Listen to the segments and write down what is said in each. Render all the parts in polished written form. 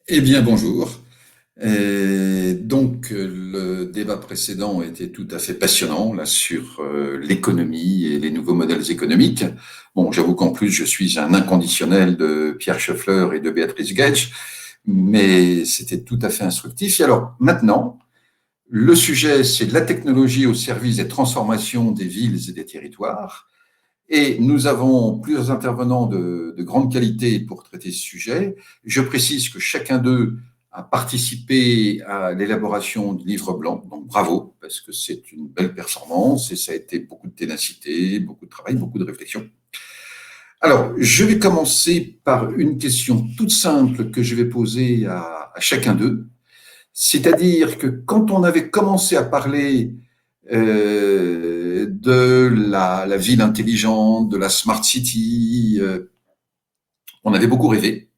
Eh bien, bonjour. Le débat précédent était tout à fait passionnant là sur l'économie et les nouveaux modèles économiques. Bon, j'avoue qu'en plus, je suis un inconditionnel de Pierre Schoeffler et de Béatrice Gage, mais c'était tout à fait instructif. Et alors, maintenant, le sujet, c'est la technologie au service des transformations des villes et des territoires. Et nous avons plusieurs intervenants de grande qualité pour traiter ce sujet. Je précise que chacun d'eux a participé à l'élaboration du livre blanc, donc bravo, parce que c'est une belle performance et ça a été beaucoup de ténacité, beaucoup de travail, beaucoup de réflexion. Alors, je vais commencer par une question toute simple que je vais poser à chacun d'eux. C'est-à-dire que quand on avait commencé à parler de la ville intelligente, de la smart city, on avait beaucoup rêvé.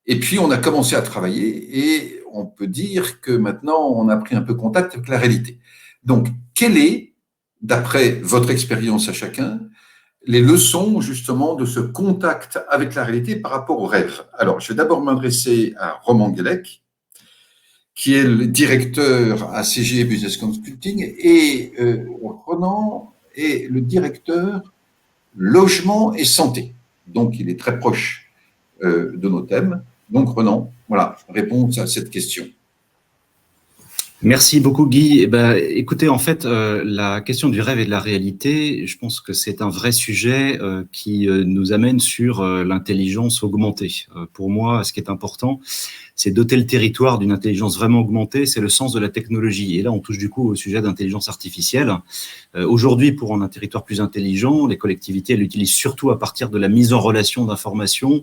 Et puis, on a commencé à travailler et on peut dire que maintenant, on a pris un peu contact avec la réalité. Donc, quelle est, d'après votre expérience à chacun, les leçons justement de ce contact avec la réalité par rapport au rêve? Alors, je vais d'abord m'adresser à Roman Guélec, qui est le directeur à CGE Business Consulting, et Ronan est le directeur logement et santé. Donc, il est très proche de nos thèmes. Donc, Ronan, voilà, réponse à cette question. Merci beaucoup, Guy. Eh ben, écoutez, en fait, la question du rêve et de la réalité, je pense que c'est un vrai sujet qui nous amène sur l'intelligence augmentée. Pour moi, ce qui est important, c'est doter le territoire d'une intelligence vraiment augmentée, c'est le sens de la technologie. Et là, on touche du coup au sujet d'intelligence artificielle. Aujourd'hui, pour rendre un territoire plus intelligent, les collectivités l'utilisent surtout à partir de la mise en relation d'informations,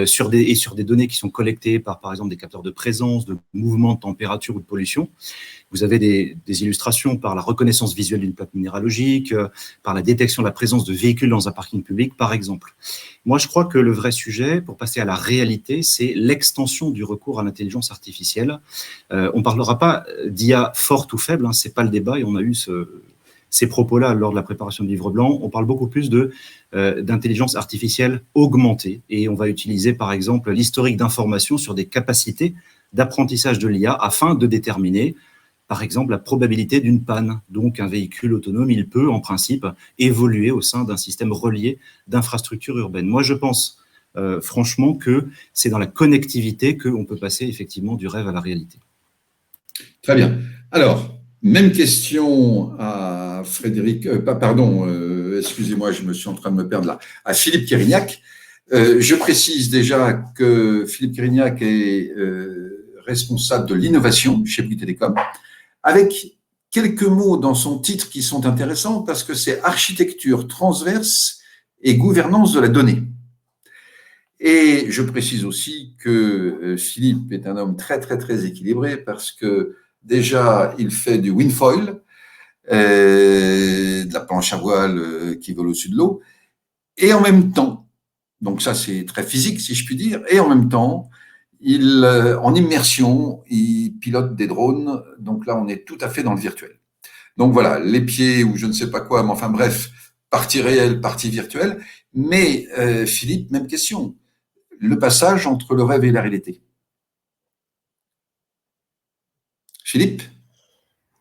sur des données qui sont collectées par exemple, des capteurs de présence, de mouvement, de température ou de pollution. Vous avez des illustrations par la reconnaissance visuelle d'une plaque minéralogique, par la détection de la présence de véhicules dans un parking public, par exemple. Moi, je crois que le vrai sujet, pour passer à la réalité, c'est l'extension du recours à l'intelligence artificielle. On ne parlera pas d'IA forte ou faible, hein, ce n'est pas le débat, et on a eu ces propos-là lors de la préparation du livre blanc. On parle beaucoup plus d'intelligence artificielle augmentée, et on va utiliser par exemple l'historique d'informations sur des capacités d'apprentissage de l'IA afin de déterminer par exemple la probabilité d'une panne. Donc un véhicule autonome, il peut en principe évoluer au sein d'un système relié d'infrastructures urbaines. Moi je pense franchement que c'est dans la connectivité qu'on peut passer effectivement du rêve à la réalité. Très bien. Alors, même question à Frédéric, excusez-moi, je me suis en train de me perdre là, à Philippe Kérignac. Je précise déjà que Philippe Kérignac est responsable de l'innovation chez Bouygues Télécom, avec quelques mots dans son titre qui sont intéressants parce que c'est architecture transverse et gouvernance de la donnée. Et je précise aussi que Philippe est un homme très, très, très équilibré parce que déjà, il fait du windfoil, de la planche à voile qui vole au-dessus de l'eau, et en même temps, donc ça c'est très physique si je puis dire, et en même temps, en immersion, il pilote des drones, donc là on est tout à fait dans le virtuel. Donc voilà, les pieds ou je ne sais pas quoi, mais enfin bref, partie réelle, partie virtuelle. Mais Philippe, même question, le passage entre le rêve et la réalité. Philippe?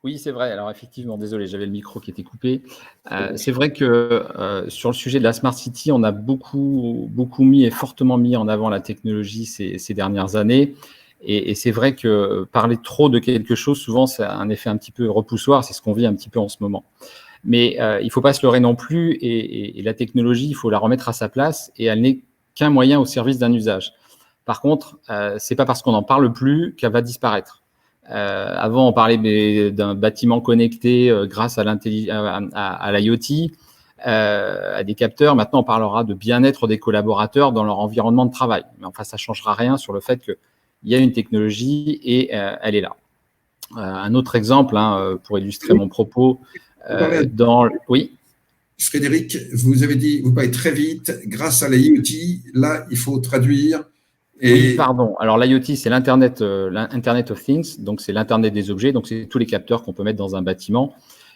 Oui, c'est vrai. Alors effectivement, désolé, j'avais le micro qui était coupé. C'est vrai que sur le sujet de la Smart City, on a beaucoup mis et fortement mis en avant la technologie ces dernières années. Et c'est vrai que parler trop de quelque chose, souvent, c'est un effet un petit peu repoussoir. C'est ce qu'on vit un petit peu en ce moment. Mais il ne faut pas se leurrer non plus. Et la technologie, il faut la remettre à sa place. Et elle n'est qu'un moyen au service d'un usage. Par contre, ce n'est pas parce qu'on n'en parle plus qu'elle va disparaître. Avant, on parlait d'un bâtiment connecté grâce à l'IoT, à des capteurs. Maintenant, on parlera de bien-être des collaborateurs dans leur environnement de travail. Mais enfin, ça ne changera rien sur le fait qu'il y a une technologie et elle est là. Un autre exemple, pour illustrer mon propos, Oui. Frédéric, vous avez dit, vous parlez très vite, grâce à l'IoT, là, il faut traduire. Oui, pardon. Alors, l'IoT, c'est l'Internet of Things, donc c'est l'Internet des objets, donc c'est tous les capteurs qu'on peut mettre dans un bâtiment.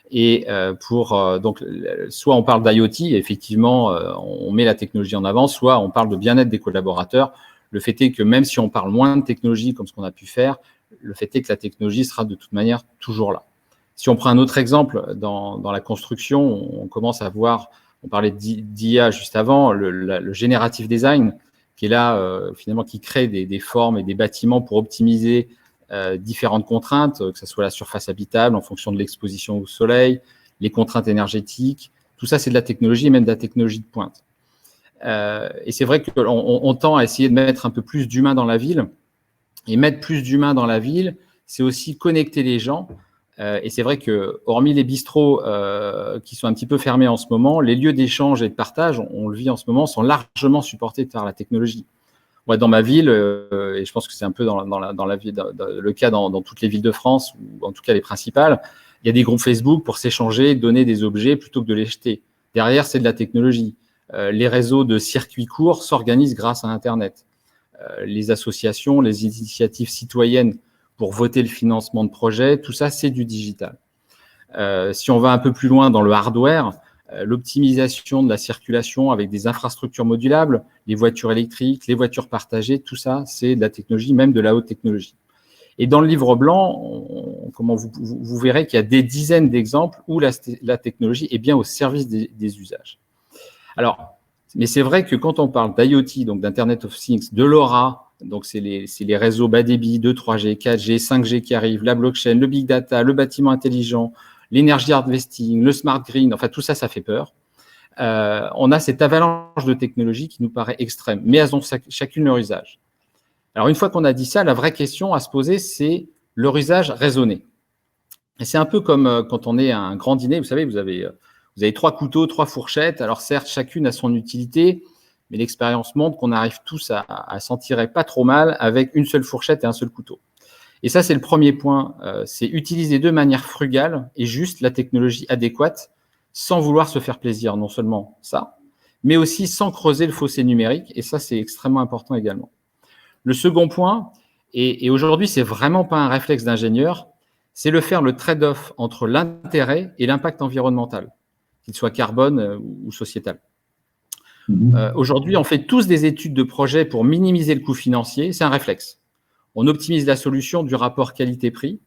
Et donc, soit on parle d'IoT, effectivement, on met la technologie en avant, soit on parle de bien-être des collaborateurs. Le fait est que même si on parle moins de technologie comme ce qu'on a pu faire, le fait est que la technologie sera de toute manière toujours là. Si on prend un autre exemple, dans la construction, on commence à voir, on parlait d'IA juste avant, le generative design, qui est là, finalement, qui crée des formes et des bâtiments pour optimiser différentes contraintes, que ce soit la surface habitable en fonction de l'exposition au soleil, les contraintes énergétiques. Tout ça, c'est de la technologie, et même de la technologie de pointe. Et c'est vrai qu'on tend à essayer de mettre un peu plus d'humain dans la ville. Et mettre plus d'humain dans la ville, c'est aussi connecter les gens. Et c'est vrai que, hormis les bistrots qui sont un petit peu fermés en ce moment, les lieux d'échange et de partage, on le vit en ce moment, sont largement supportés par la technologie. Moi, dans ma ville, et je pense que c'est un peu dans la ville, le cas dans toutes les villes de France, ou en tout cas les principales, il y a des groupes Facebook pour s'échanger, donner des objets plutôt que de les jeter. Derrière, c'est de la technologie. Les réseaux de circuits courts s'organisent grâce à Internet. Les associations, les initiatives citoyennes pour voter le financement de projets, tout ça, c'est du digital. Si on va un peu plus loin dans le hardware, l'optimisation de la circulation avec des infrastructures modulables, les voitures électriques, les voitures partagées, tout ça, c'est de la technologie, même de la haute technologie. Et dans le livre blanc, vous verrez qu'il y a des dizaines d'exemples où la technologie est bien au service des usages. Alors, mais c'est vrai que quand on parle d'IoT, donc d'Internet of Things, de LoRa, donc c'est les réseaux bas débit, 2, 3G, 4G, 5G qui arrivent, la blockchain, le big data, le bâtiment intelligent, l'énergie harvesting, le smart green, enfin tout ça, ça fait peur. On a cette avalanche de technologies qui nous paraît extrême, mais elles ont chacune leur usage. Alors une fois qu'on a dit ça, la vraie question à se poser, c'est leur usage raisonné. Et c'est un peu comme quand on est à un grand dîner, vous savez, vous avez 3 couteaux, 3 fourchettes. Alors certes, chacune a son utilité, mais l'expérience montre qu'on arrive tous à s'en tirer pas trop mal avec une seule fourchette et un seul couteau. Et ça, c'est le premier point, c'est utiliser de manière frugale et juste la technologie adéquate sans vouloir se faire plaisir, non seulement ça, mais aussi sans creuser le fossé numérique. Et ça, c'est extrêmement important également. Le second point, et aujourd'hui, c'est vraiment pas un réflexe d'ingénieur, c'est le trade-off entre l'intérêt et l'impact environnemental, qu'il soit carbone ou sociétal. Aujourd'hui, on fait tous des études de projet pour minimiser le coût financier. C'est un réflexe. On optimise la solution du rapport qualité-prix.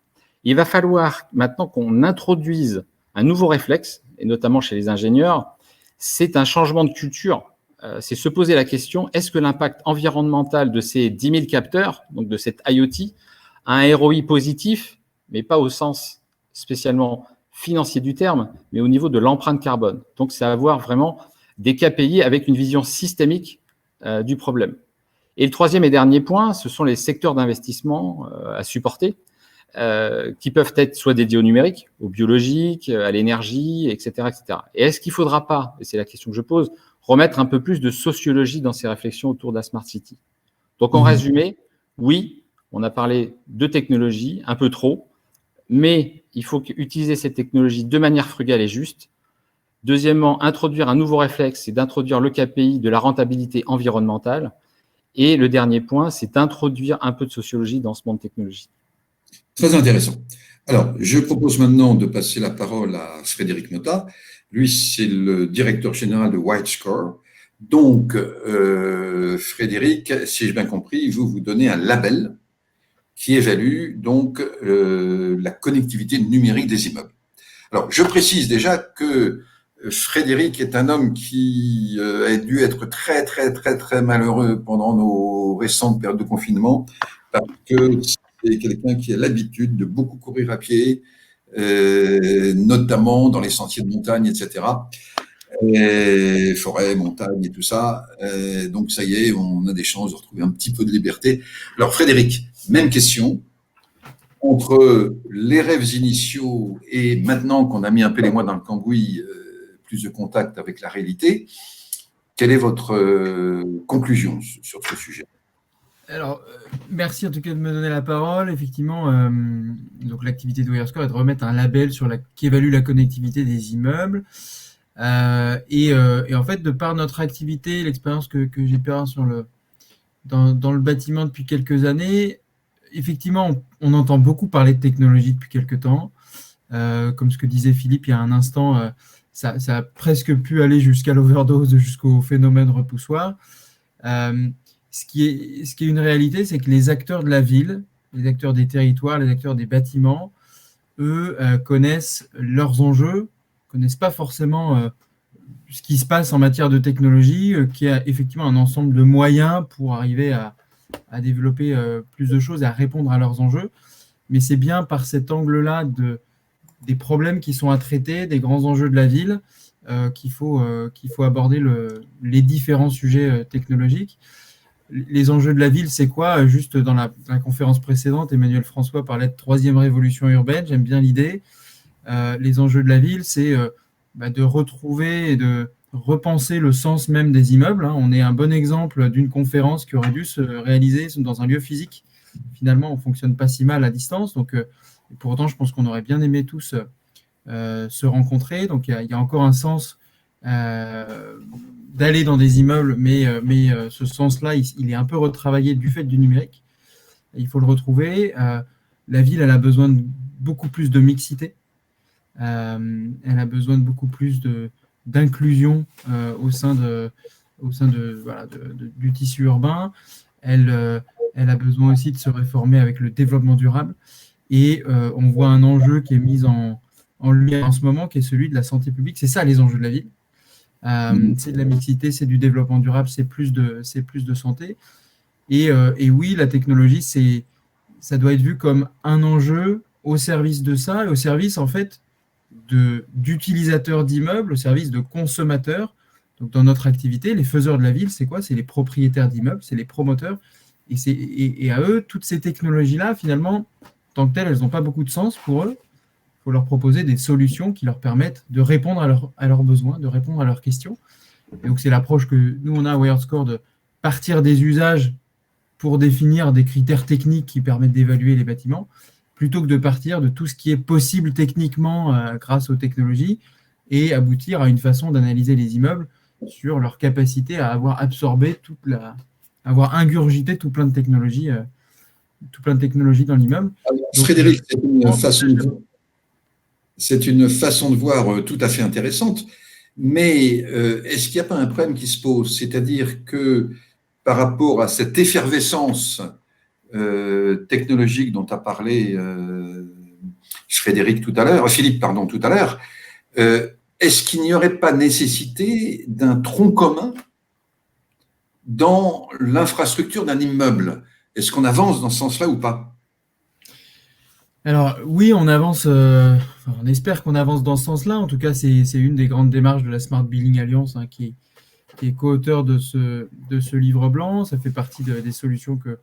Il va falloir maintenant qu'on introduise un nouveau réflexe, et notamment chez les ingénieurs, c'est un changement de culture. C'est se poser la question, est-ce que l'impact environnemental de ces 10 000 capteurs, donc de cette IoT, a un ROI positif, mais pas au sens spécialement financier du terme, mais au niveau de l'empreinte carbone. Donc, c'est avoir vraiment des KPI avec une vision systémique du problème. Et le troisième et dernier point, ce sont les secteurs d'investissement à supporter, qui peuvent être soit dédiés au numérique, au biologique, à l'énergie, etc., etc. Et est-ce qu'il ne faudra pas, et c'est la question que je pose, remettre un peu plus de sociologie dans ces réflexions autour de la Smart City? Donc, en résumé, oui, on a parlé de technologie, un peu trop, mais il faut utiliser cette technologie de manière frugale et juste. Deuxièmement, introduire un nouveau réflexe, c'est d'introduire le KPI de la rentabilité environnementale. Et le dernier point, c'est d'introduire un peu de sociologie dans ce monde technologique. Très intéressant. Alors, je propose maintenant de passer la parole à Frédéric Motta. Lui, c'est le directeur général de WhiteScore. Donc, Frédéric, si j'ai bien compris, vous donnez un label qui évalue donc la connectivité numérique des immeubles. Alors, je précise déjà que Frédéric est un homme qui a dû être très, très, très, très malheureux pendant nos récentes périodes de confinement parce que c'est quelqu'un qui a l'habitude de beaucoup courir à pied, notamment dans les sentiers de montagne, etc. Et forêt, montagne et tout ça. Donc, ça y est, on a des chances de retrouver un petit peu de liberté. Alors, Frédéric, même question. Entre les rêves initiaux et maintenant qu'on a mis un peu les mois dans le cambouis, plus de contact avec la réalité, quelle est votre conclusion sur ce sujet? Alors, merci en tout cas de me donner la parole. Effectivement, donc l'activité de WhiteScore est de remettre un label qui évalue la connectivité des immeubles. Et en fait, de par notre activité, l'expérience que j'ai pu avoir dans le bâtiment depuis quelques années, effectivement, on entend beaucoup parler de technologie depuis quelques temps. Comme ce que disait Philippe il y a un instant, ça a presque pu aller jusqu'à l'overdose, jusqu'au phénomène repoussoir. ce qui est une réalité, c'est que les acteurs de la ville, les acteurs des territoires, les acteurs des bâtiments, eux, connaissent leurs enjeux, connaissent pas forcément ce qui se passe en matière de technologie, qui a effectivement un ensemble de moyens pour arriver à développer plus de choses et à répondre à leurs enjeux. Mais c'est bien par cet angle-là des problèmes qui sont à traiter, des grands enjeux de la ville, qu'il faut aborder les différents sujets technologiques. Les enjeux de la ville, c'est quoi? Juste dans la conférence précédente, Emmanuel François parlait de troisième révolution urbaine, j'aime bien l'idée. Les enjeux de la ville, c'est de retrouver et de repenser le sens même des immeubles. On est un bon exemple d'une conférence qui aurait dû se réaliser dans un lieu physique. Finalement, on ne fonctionne pas si mal à distance. Donc, pour autant, je pense qu'on aurait bien aimé tous se rencontrer. Donc, il y a encore un sens d'aller dans des immeubles, mais ce sens-là, il est un peu retravaillé du fait du numérique. Il faut le retrouver. La ville, elle a besoin de beaucoup plus de mixité. Elle a besoin de beaucoup plus d'inclusion au sein du tissu urbain. Elle a besoin aussi de se réformer avec le développement durable. Et on voit un enjeu qui est mis en lumière en ce moment, qui est celui de la santé publique. C'est ça les enjeux de la ville. C'est de la mixité, c'est du développement durable, c'est plus de santé. Et oui, la technologie, ça doit être vu comme un enjeu au service de ça et au service, en fait, d'utilisateurs d'immeubles, au service de consommateurs. Donc, dans notre activité, les faiseurs de la ville, c'est quoi? C'est les propriétaires d'immeubles, c'est les promoteurs. Et à eux, toutes ces technologies-là, finalement, tant que telles, elles n'ont pas beaucoup de sens pour eux. Il faut leur proposer des solutions qui leur permettent de répondre à leurs besoins, de répondre à leurs questions. Et donc, c'est l'approche que nous, on a à WiredScore, de partir des usages pour définir des critères techniques qui permettent d'évaluer les bâtiments, plutôt que de partir de tout ce qui est possible techniquement grâce aux technologies et aboutir à une façon d'analyser les immeubles sur leur capacité à avoir absorbé avoir ingurgité tout plein de technologies dans l'immeuble. Donc, Frédéric, c'est une façon de voir tout à fait intéressante, mais est-ce qu'il n'y a pas un problème qui se pose? C'est-à-dire que par rapport à cette effervescence technologique dont a parlé Philippe tout à l'heure, est-ce qu'il n'y aurait pas nécessité d'un tronc commun dans l'infrastructure d'un immeuble? Est-ce qu'on avance dans ce sens-là ou pas? Alors oui, on avance, on espère qu'on avance dans ce sens-là. En tout cas, c'est une des grandes démarches de la Smart Building Alliance qui est co-auteur de ce livre blanc. Ça fait partie des solutions que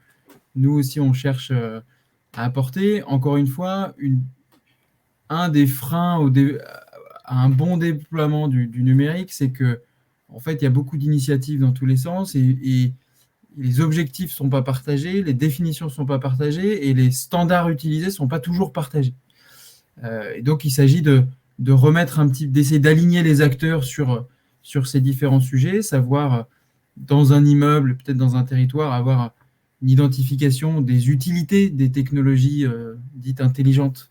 nous aussi on cherche à apporter. Encore une fois, un des freins à un bon déploiement du numérique, c'est que en fait, il y a beaucoup d'initiatives dans tous les sens et les objectifs ne sont pas partagés, les définitions ne sont pas partagées et les standards utilisés ne sont pas toujours partagés. Et donc, il s'agit de remettre d'essayer d'aligner les acteurs sur ces différents sujets, savoir dans un immeuble, peut-être dans un territoire, avoir une identification des utilités des technologies dites intelligentes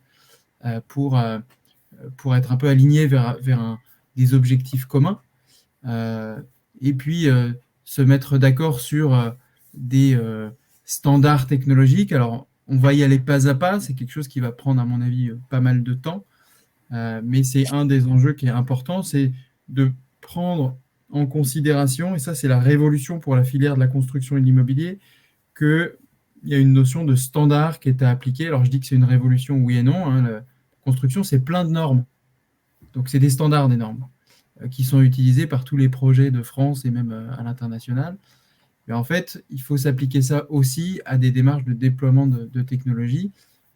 pour être un peu aligné vers des objectifs communs. Et puis, se mettre d'accord sur des standards technologiques. Alors, on va y aller pas à pas. C'est quelque chose qui va prendre, à mon avis, pas mal de temps. Mais c'est un des enjeux qui est important, c'est de prendre en considération, et ça, c'est la révolution pour la filière de la construction et de l'immobilier, qu'il y a une notion de standard qui est à appliquer. Alors, je dis que c'est une révolution, oui et non. La construction, c'est plein de normes. Donc, c'est des standards, des normes qui sont utilisés par tous les projets de France et même à l'international. Mais en fait, il faut s'appliquer ça aussi à des démarches de déploiement de technologies.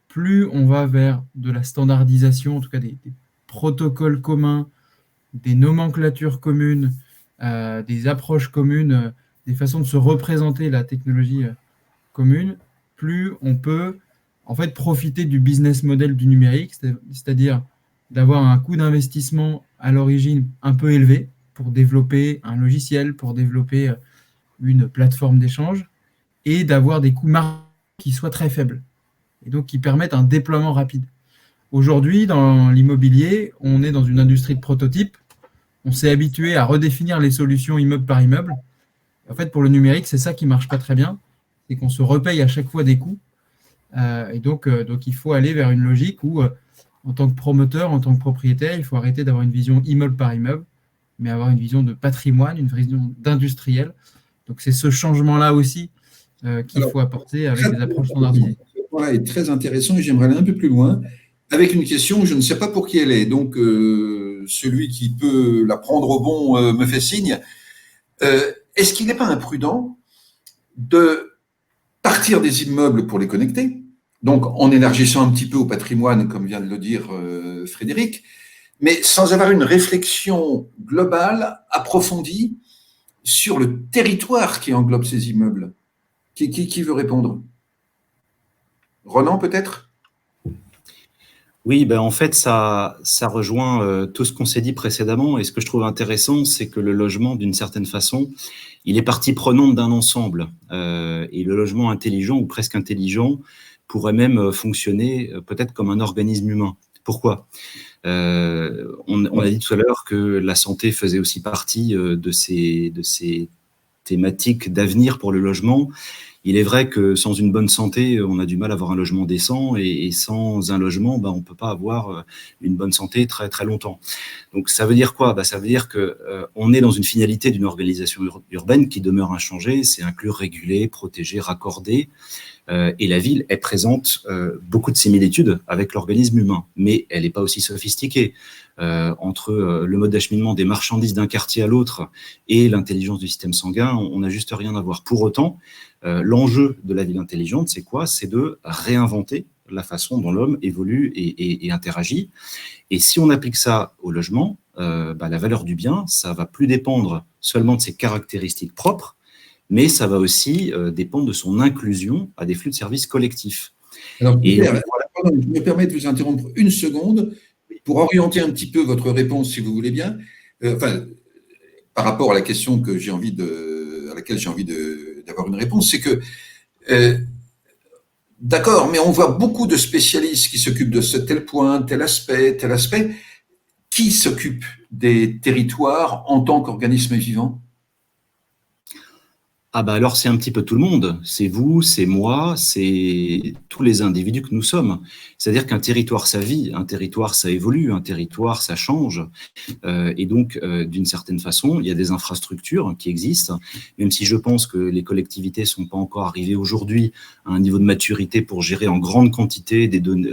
Plus on va vers de la standardisation, en tout cas des protocoles communs, des nomenclatures communes, des approches communes, des façons de se représenter la technologie commune, plus on peut en fait profiter du business model du numérique, c'est-à-dire d'avoir un coût d'investissement à l'origine un peu élevé pour développer un logiciel, pour développer une plateforme d'échange, et d'avoir des coûts marginaux qui soient très faibles, et donc qui permettent un déploiement rapide. Aujourd'hui, dans l'immobilier, on est dans une industrie de prototypes, on s'est habitué à redéfinir les solutions immeuble par immeuble, En fait, pour le numérique, c'est ça qui marche pas très bien, c'est qu'on se repaye à chaque fois des coûts. Et donc, il faut aller vers une logique où, en tant que promoteur, en tant que propriétaire, il faut arrêter d'avoir une vision immeuble par immeuble, mais avoir une vision de patrimoine, une vision d'industriel. Donc, c'est ce changement-là aussi qu'il faut apporter avec des approches standardisées. Ce point-là est très intéressant et j'aimerais aller un peu plus loin avec une question, je ne sais pas pour qui elle est, donc celui qui peut la prendre au bon me fait signe. Est-ce qu'il n'est pas imprudent de partir des immeubles pour les connecter, donc en élargissant un petit peu au patrimoine, comme vient de le dire Frédéric, mais sans avoir une réflexion globale, approfondie, sur le territoire qui englobe ces immeubles? Qui veut répondre? Ronan, peut-être? Oui, ben en fait, ça rejoint tout ce qu'on s'est dit précédemment. Et ce que je trouve intéressant, c'est que le logement, d'une certaine façon, il est partie prenante d'un ensemble. Et le logement intelligent ou presque intelligent pourrait même fonctionner peut-être comme un organisme humain. Pourquoi? On a dit tout à l'heure que la santé faisait aussi partie de ces thématiques d'avenir pour le logement. Il est vrai que sans une bonne santé, on a du mal à avoir un logement décent et sans un logement, on ne peut pas avoir une bonne santé très, très longtemps. Donc, ça veut dire quoi? Ça veut dire qu'on est dans une finalité d'une organisation urbaine qui demeure inchangée, c'est inclure, réguler, protéger, raccorder. Et la ville, elle présente beaucoup de similitudes avec l'organisme humain, mais elle n'est pas aussi sophistiquée. Entre le mode d'acheminement des marchandises d'un quartier à l'autre et l'intelligence du système sanguin, on n'a juste rien à voir. Pour autant, l'enjeu de la ville intelligente, c'est quoi? C'est de réinventer la façon dont l'homme évolue et interagit. Et si on applique ça au logement, la valeur du bien, ça va plus dépendre seulement de ses caractéristiques propres, mais ça va aussi dépendre de son inclusion à des flux de services collectifs. Alors, Pierre, je me permets de vous interrompre une seconde pour orienter un petit peu votre réponse, si vous voulez bien, par rapport à la question à laquelle j'ai envie d'avoir une réponse, c'est que, d'accord, mais on voit beaucoup de spécialistes qui s'occupent de ce tel point, tel aspect, qui s'occupe des territoires en tant qu'organisme vivant? Alors c'est un petit peu tout le monde, c'est vous, c'est moi, c'est tous les individus que nous sommes. C'est-à-dire qu'un territoire ça vit, un territoire ça évolue, un territoire ça change. Et donc d'une certaine façon, il y a des infrastructures qui existent, même si je pense que les collectivités sont pas encore arrivées aujourd'hui à un niveau de maturité pour gérer en grande quantité des données,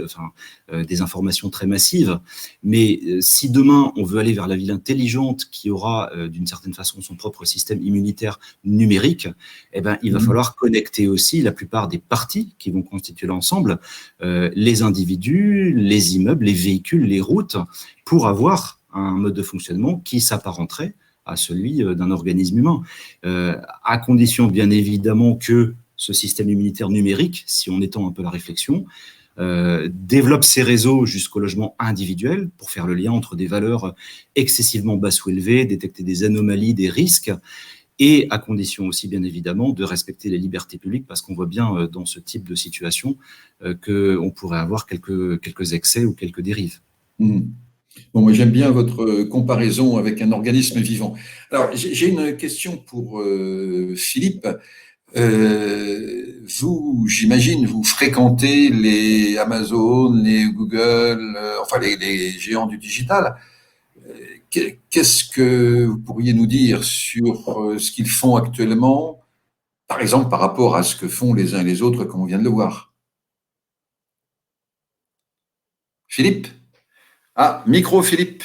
des informations très massives. Mais si demain on veut aller vers la ville intelligente qui aura d'une certaine façon son propre système immunitaire numérique, il va falloir connecter aussi la plupart des parties qui vont constituer l'ensemble, les individus, les immeubles, les véhicules, les routes, pour avoir un mode de fonctionnement qui s'apparenterait à celui d'un organisme humain, à condition bien évidemment que ce système immunitaire numérique, si on étend un peu la réflexion, développe ses réseaux jusqu'au logement individuel pour faire le lien entre des valeurs excessivement basses ou élevées, détecter des anomalies, des risques, et à condition aussi, bien évidemment, de respecter les libertés publiques, parce qu'on voit bien dans ce type de situation qu'on pourrait avoir quelques excès ou quelques dérives. Bon, moi j'aime bien votre comparaison avec un organisme vivant. Alors, j'ai une question pour Philippe. Vous, j'imagine, vous fréquentez les Amazon, les Google, enfin les géants du digital. Qu'est-ce que vous pourriez nous dire sur ce qu'ils font actuellement, par exemple par rapport à ce que font les uns et les autres, comme on vient de le voir? Philippe? Ah, micro Philippe.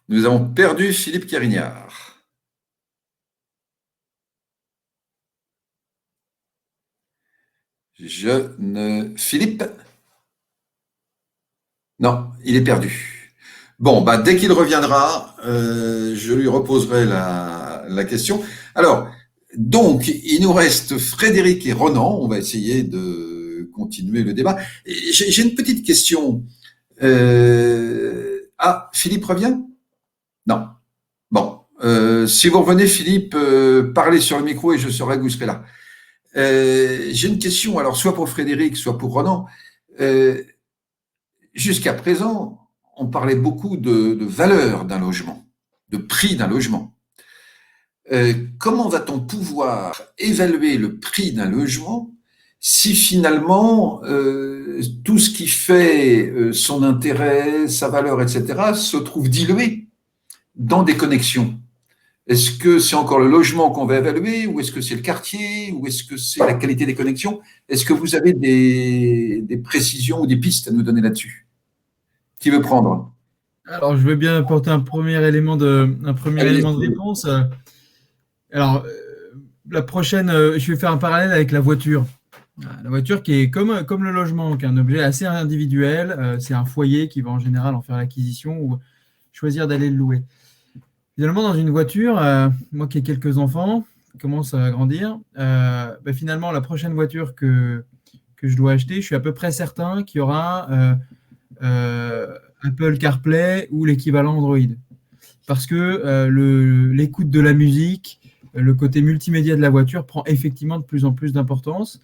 Nous avons perdu Philippe Carignard. Philippe? Non, il est perdu. Bon, dès qu'il reviendra, je lui reposerai la question. Alors, donc, il nous reste Frédéric et Ronan. On va essayer de continuer le débat. J'ai une petite question. Philippe revient? Non. Bon, si vous revenez, Philippe, parlez sur le micro et je saurai que vous serez là. J'ai une question, alors soit pour Frédéric, soit pour Ronan. Jusqu'à présent, on parlait beaucoup de valeur d'un logement, de prix d'un logement. Comment va-t-on pouvoir évaluer le prix d'un logement si finalement tout ce qui fait son intérêt, sa valeur, etc., se trouve dilué dans des connexions? Est-ce que c'est encore le logement qu'on va évaluer, ou est-ce que c'est le quartier, ou est-ce que c'est la qualité des connexions? Est-ce que vous avez des précisions ou des pistes à nous donner là-dessus? Qui veut prendre? Alors, je veux bien apporter un premier élément de réponse. Alors, la prochaine, je vais faire un parallèle avec la voiture. La voiture qui est comme le logement, qui est un objet assez individuel. C'est un foyer qui va en général en faire l'acquisition ou choisir d'aller le louer. Finalement, dans une voiture, moi qui ai quelques enfants, qui commencent à grandir, finalement, la prochaine voiture que je dois acheter, je suis à peu près certain qu'il y aura Apple CarPlay ou l'équivalent Android. Parce que l'écoute de la musique, le côté multimédia de la voiture prend effectivement de plus en plus d'importance.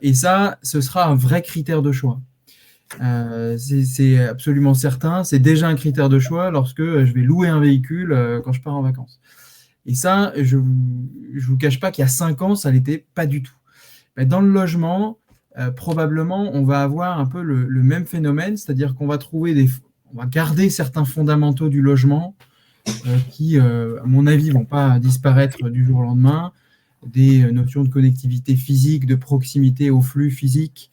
Et ça, ce sera un vrai critère de choix. C'est absolument certain. C'est déjà un critère de choix lorsque je vais louer un véhicule quand je pars en vacances. Et ça, je vous cache pas qu'il y a 5 ans, ça l'était pas du tout. Mais dans le logement, probablement, on va avoir un peu le même phénomène, c'est-à-dire qu'on va on va garder certains fondamentaux du logement qui, à mon avis, vont pas disparaître du jour au lendemain. Des notions de connectivité physique, de proximité au flux physique,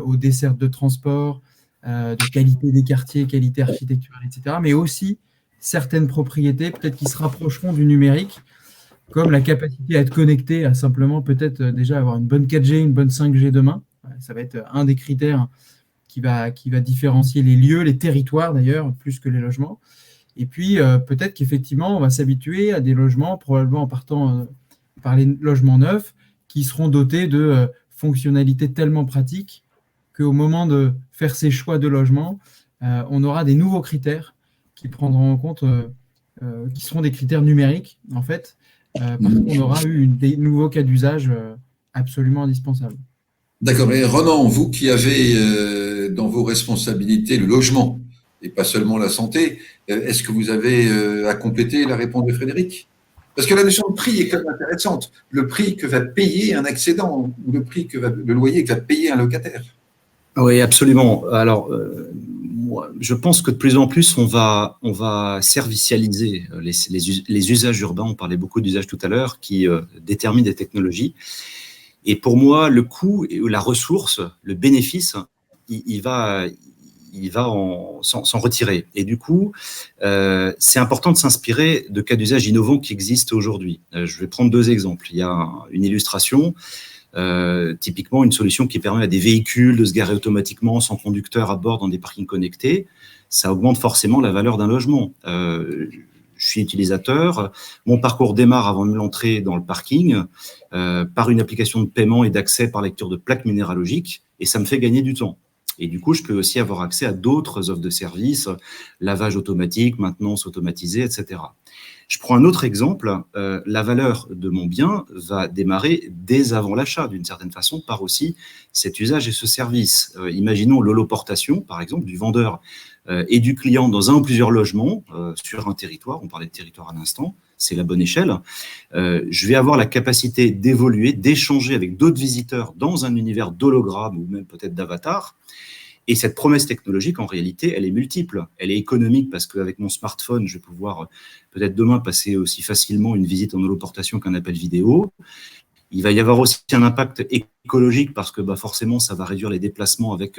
aux dessertes de transport, de qualité des quartiers, qualité architecturale, etc. Mais aussi certaines propriétés peut-être qui se rapprocheront du numérique, comme la capacité à être connecté, à simplement peut-être déjà avoir une bonne 4G, une bonne 5G demain. Ça va être un des critères qui va différencier les lieux, les territoires d'ailleurs, plus que les logements. Et puis peut-être qu'effectivement, on va s'habituer à des logements, probablement en partant par les logements neufs, qui seront dotés de fonctionnalités tellement pratiques qu'au moment de faire ses choix de logement, on aura des nouveaux critères qui prendront en compte, qui seront des critères numériques, en fait, parce qu'on aura eu des nouveaux cas d'usage absolument indispensables. D'accord. Et Ronan, vous qui avez dans vos responsabilités le logement et pas seulement la santé, est-ce que vous avez à compléter la réponse de Frédéric? Parce que la notion de prix est quand même intéressante. Le prix que va payer un accédant ou le prix le loyer que va payer un locataire. Oui, absolument. Alors, moi, je pense que de plus en plus, on va servicialiser les usages urbains. On parlait beaucoup d'usages tout à l'heure qui déterminent des technologies. Et pour moi, le coût, la ressource, le bénéfice, il va s'en retirer. Et du coup, c'est important de s'inspirer de cas d'usage innovants qui existent aujourd'hui. Je vais prendre 2 exemples. Il y a une illustration, typiquement une solution qui permet à des véhicules de se garer automatiquement sans conducteur à bord dans des parkings connectés. Ça augmente forcément la valeur d'un logement. Je suis utilisateur, mon parcours démarre avant de l'entrée dans le parking par une application de paiement et d'accès par lecture de plaques minéralogiques, et ça me fait gagner du temps. Et du coup, je peux aussi avoir accès à d'autres offres de services, lavage automatique, maintenance automatisée, etc. Je prends un autre exemple. La valeur de mon bien va démarrer dès avant l'achat, d'une certaine façon, par aussi cet usage et ce service. Imaginons l'holoportation, par exemple, du vendeur et du client dans un ou plusieurs logements sur un territoire. On parlait de territoire à l'instant, c'est la bonne échelle. Je vais avoir la capacité d'évoluer, d'échanger avec d'autres visiteurs dans un univers d'hologramme ou même peut-être d'avatar. Et cette promesse technologique, en réalité, elle est multiple. Elle est économique parce qu'avec mon smartphone, je vais pouvoir peut-être demain passer aussi facilement une visite en holoportation qu'un appel vidéo. Il va y avoir aussi un impact écologique parce que forcément, ça va réduire les déplacements avec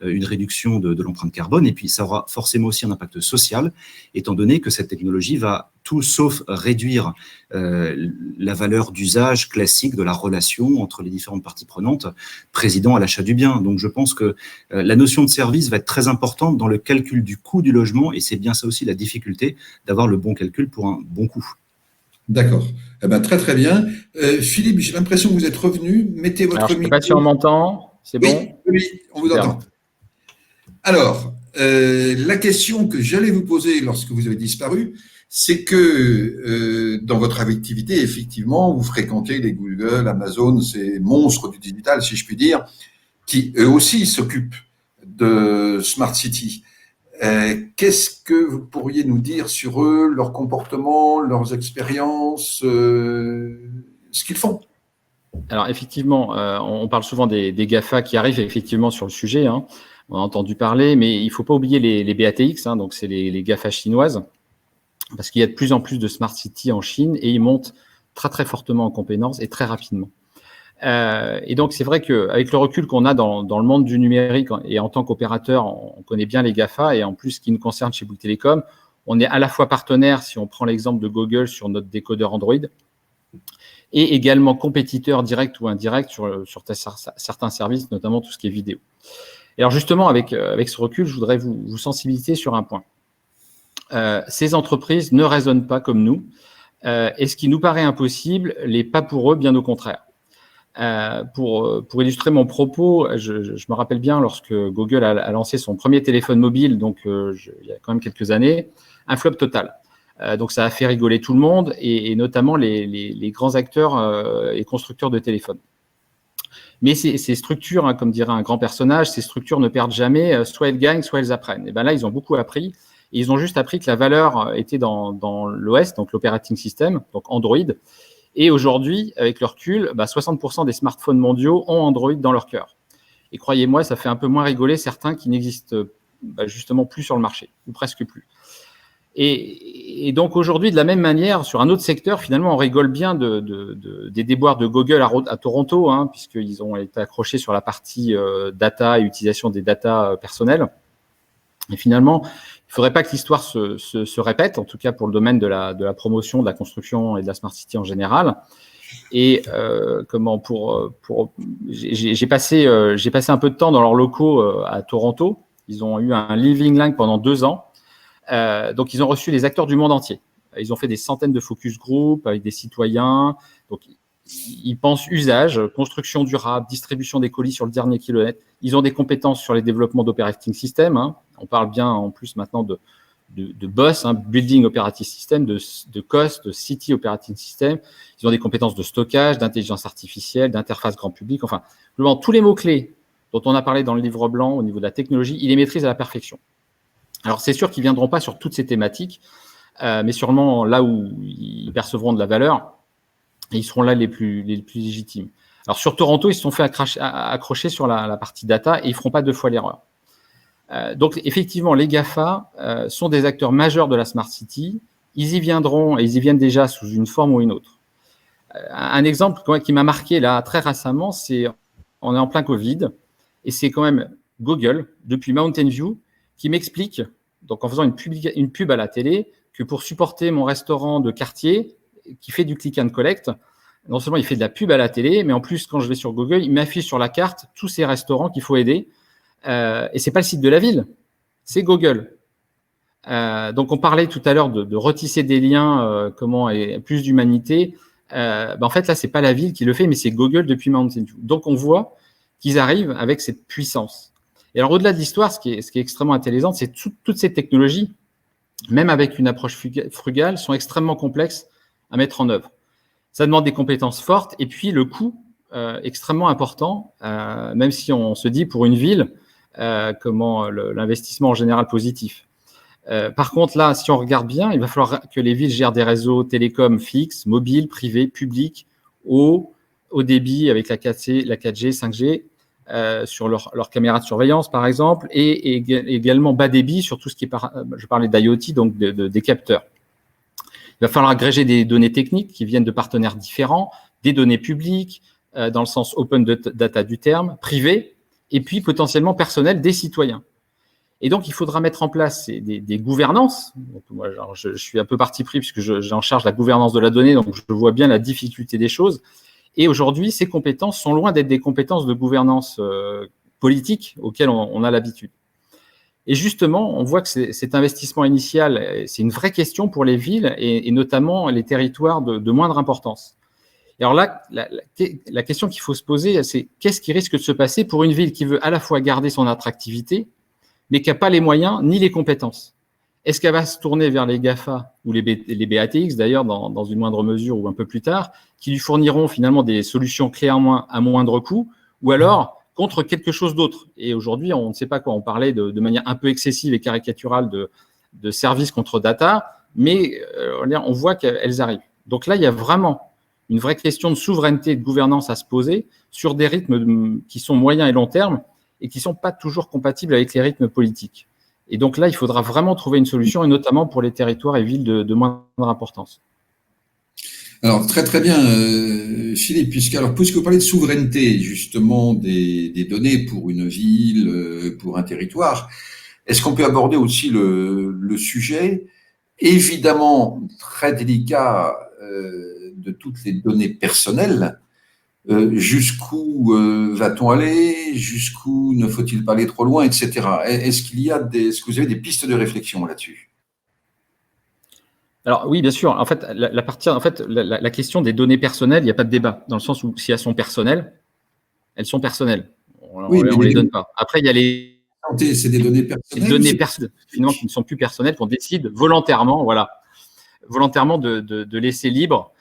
une réduction de l'empreinte carbone. Et puis, ça aura forcément aussi un impact social, étant donné que cette technologie va tout sauf réduire la valeur d'usage classique de la relation entre les différentes parties prenantes présidant à l'achat du bien. Donc, je pense que la notion de service va être très importante dans le calcul du coût du logement, et c'est bien ça aussi la difficulté d'avoir le bon calcul pour un bon coût. D'accord. Eh ben, très, très bien. Philippe, j'ai l'impression que vous êtes revenu. Mettez votre micro. Je ne sais pas si on m'entend. C'est bon? Oui, on vous entend. Alors, la question que j'allais vous poser lorsque vous avez disparu, c'est que dans votre activité, effectivement, vous fréquentez les Google, Amazon, ces monstres du digital, si je puis dire, qui eux aussi s'occupent de Smart City. Qu'est-ce que vous pourriez nous dire sur eux, leur comportement, leurs expériences, ce qu'ils font? Alors effectivement, on parle souvent des GAFA qui arrivent effectivement sur le sujet, hein. On a entendu parler, mais il ne faut pas oublier les BATX, hein, donc c'est les GAFA chinoises, parce qu'il y a de plus en plus de smart cities en Chine et ils montent très très fortement en compétences et très rapidement. Et donc c'est vrai qu'avec le recul qu'on a dans le monde du numérique et en tant qu'opérateur, on connaît bien les GAFA, et en plus ce qui nous concerne chez Bouygues Telecom, on est à la fois partenaire, si on prend l'exemple de Google sur notre décodeur Android, et également compétiteur direct ou indirect sur certains services, notamment tout ce qui est vidéo. Et alors justement, avec ce recul, je voudrais vous sensibiliser sur un point. Ces entreprises ne raisonnent pas comme nous, et ce qui nous paraît impossible l'est pas pour eux, bien au contraire. Pour illustrer mon propos, je me rappelle bien lorsque Google a lancé son premier téléphone mobile, donc il y a quand même quelques années, un flop total. Donc ça a fait rigoler tout le monde, et notamment les grands acteurs et constructeurs de téléphones. Mais ces structures, hein, comme dirait un grand personnage, ces structures ne perdent jamais, soit elles gagnent, soit elles apprennent. Et bien là, ils ont beaucoup appris, et ils ont juste appris que la valeur était dans l'OS, donc l'operating system, donc Android. Et aujourd'hui, avec le recul, 60% des smartphones mondiaux ont Android dans leur cœur. Et croyez-moi, ça fait un peu moins rigoler certains qui n'existent justement plus sur le marché, ou presque plus. Et donc aujourd'hui, de la même manière, sur un autre secteur, finalement, on rigole bien des déboires de Google à Toronto, hein, puisqu'ils ont été accrochés sur la partie data et utilisation des data personnelles. Et finalement, il ne faudrait pas que l'histoire se répète, en tout cas pour le domaine de la promotion, de la construction et de la Smart City en général. Et j'ai passé un peu de temps dans leurs locaux à Toronto. Ils ont eu un Living Link pendant 2 ans. Donc, ils ont reçu les acteurs du monde entier. Ils ont fait des centaines de focus group avec des citoyens. Donc, ils pensent usage, construction durable, distribution des colis sur le dernier kilomètre. Ils ont des compétences sur les développements d'operating system, hein. On parle bien en plus maintenant de BOSS, hein, Building Operating System, de COS, de City Operating System. Ils ont des compétences de stockage, d'intelligence artificielle, d'interface grand public. Enfin, tous les mots-clés dont on a parlé dans le livre blanc au niveau de la technologie, ils les maîtrisent à la perfection. Alors, c'est sûr qu'ils ne viendront pas sur toutes ces thématiques, mais sûrement là où ils percevront de la valeur, et ils seront là les plus légitimes. Alors, sur Toronto, ils se sont fait accrocher sur la partie data, et ils ne feront pas 2 fois l'erreur. Donc, effectivement, les GAFA sont des acteurs majeurs de la Smart City. Ils y viendront, et ils y viennent déjà sous une forme ou une autre. Un exemple qui m'a marqué là très récemment, on est en plein Covid, et c'est quand même Google, depuis Mountain View, qui m'explique, donc en faisant une pub à la télé, que pour supporter mon restaurant de quartier, qui fait du click and collect, non seulement il fait de la pub à la télé, mais en plus, quand je vais sur Google, il m'affiche sur la carte tous ces restaurants qu'il faut aider. Et c'est pas le site de la ville, c'est Google. Donc, on parlait tout à l'heure de retisser des liens, et plus d'humanité. En fait, là, c'est pas la ville qui le fait, mais c'est Google depuis Mountain View. Donc, on voit qu'ils arrivent avec cette puissance. Et alors, au-delà de l'histoire, ce qui est extrêmement intéressant, c'est toutes ces technologies, même avec une approche frugale, sont extrêmement complexes à mettre en œuvre. Ça demande des compétences fortes et puis le coût extrêmement important, même si on se dit pour une ville, l'investissement en général positif. Par contre, là, si on regarde bien, il va falloir que les villes gèrent des réseaux télécoms fixes, mobiles, privés, publics, haut débit avec la 4G, 5G, sur leurs caméras de surveillance, par exemple, et également bas débit sur tout ce qui est, je parlais d'IoT, donc des capteurs. Il va falloir agréger des données techniques qui viennent de partenaires différents, des données publiques, dans le sens open data du terme, privées, et puis potentiellement personnelles des citoyens. Et donc, il faudra mettre en place des gouvernances. Donc, moi, je suis un peu parti pris puisque j'ai en charge la gouvernance de la donnée, donc je vois bien la difficulté des choses. Et aujourd'hui, ces compétences sont loin d'être des compétences de gouvernance politique auxquelles on a l'habitude. Et justement, on voit que cet investissement initial, c'est une vraie question pour les villes et notamment les territoires de moindre importance. Et alors là, la question qu'il faut se poser, c'est qu'est-ce qui risque de se passer pour une ville qui veut à la fois garder son attractivité, mais qui n'a pas les moyens ni les compétences? Est-ce qu'elle va se tourner vers les GAFA ou les BATX, d'ailleurs, dans une moindre mesure ou un peu plus tard, qui lui fourniront finalement des solutions clés à moindre coût, ou alors contre quelque chose d'autre. Et aujourd'hui, on ne sait pas quoi. On parlait de manière un peu excessive et caricaturale de services contre data, mais on voit qu'elles arrivent. Donc là, il y a vraiment une vraie question de souveraineté et de gouvernance à se poser sur des rythmes qui sont moyens et long terme et qui ne sont pas toujours compatibles avec les rythmes politiques. Et donc là, il faudra vraiment trouver une solution, et notamment pour les territoires et villes de moindre importance. Alors, très très bien, Philippe, puisque vous parlez de souveraineté, justement, des données pour une ville, pour un territoire, est-ce qu'on peut aborder aussi le sujet, évidemment très délicat, de toutes les données personnelles? Jusqu'où va-t-on aller? Jusqu'où ne faut-il pas aller trop loin, etc. Est-ce que vous avez des pistes de réflexion là-dessus? Alors oui, bien sûr. En fait, la question des données personnelles, il n'y a pas de débat, dans le sens où si elles sont personnelles, elles sont personnelles. On ne les donne pas. Après, il y a les c'est des données personnelles. Finalement, qui ne sont plus personnelles, qu'on décide volontairement, de laisser libre.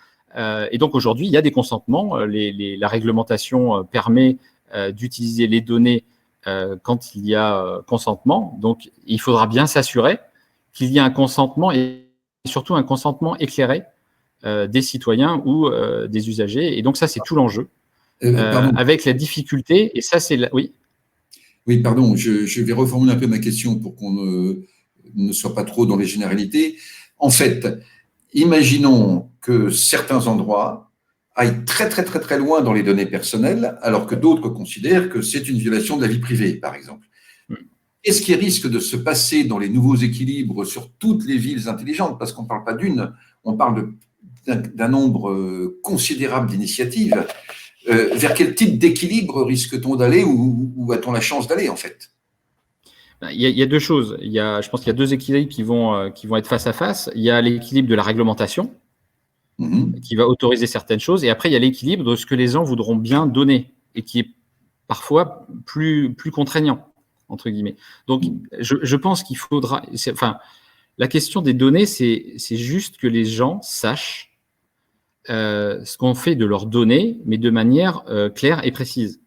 Et donc aujourd'hui, il y a des consentements. La réglementation permet d'utiliser les données quand il y a consentement. Donc, il faudra bien s'assurer qu'il y a un consentement et surtout un consentement éclairé des citoyens ou des usagers. Et donc ça, c'est tout l'enjeu. Avec la difficulté, et ça, c'est… Oui. Oui, pardon, je vais reformuler un peu ma question pour qu'on ne soit pas trop dans les généralités. En fait, imaginons que certains endroits aillent très, très, très, très loin dans les données personnelles, alors que d'autres considèrent que c'est une violation de la vie privée, par exemple. Qu'est-ce qui risque de se passer dans les nouveaux équilibres sur toutes les villes intelligentes? Parce qu'on ne parle pas d'une, on parle d'un nombre considérable d'initiatives. Vers quel type d'équilibre risque-t-on d'aller ou a-t-on la chance d'aller, en fait? Il y a deux choses. Je pense qu'il y a deux équilibres qui vont être face à face. Il y a l'équilibre de la réglementation, qui va autoriser certaines choses, et après, il y a l'équilibre de ce que les gens voudront bien donner, et qui est parfois plus contraignant, entre guillemets. Donc, je pense qu'il faudra… la question des données, c'est juste que les gens sachent ce qu'on fait de leurs données, mais de manière claire et précise.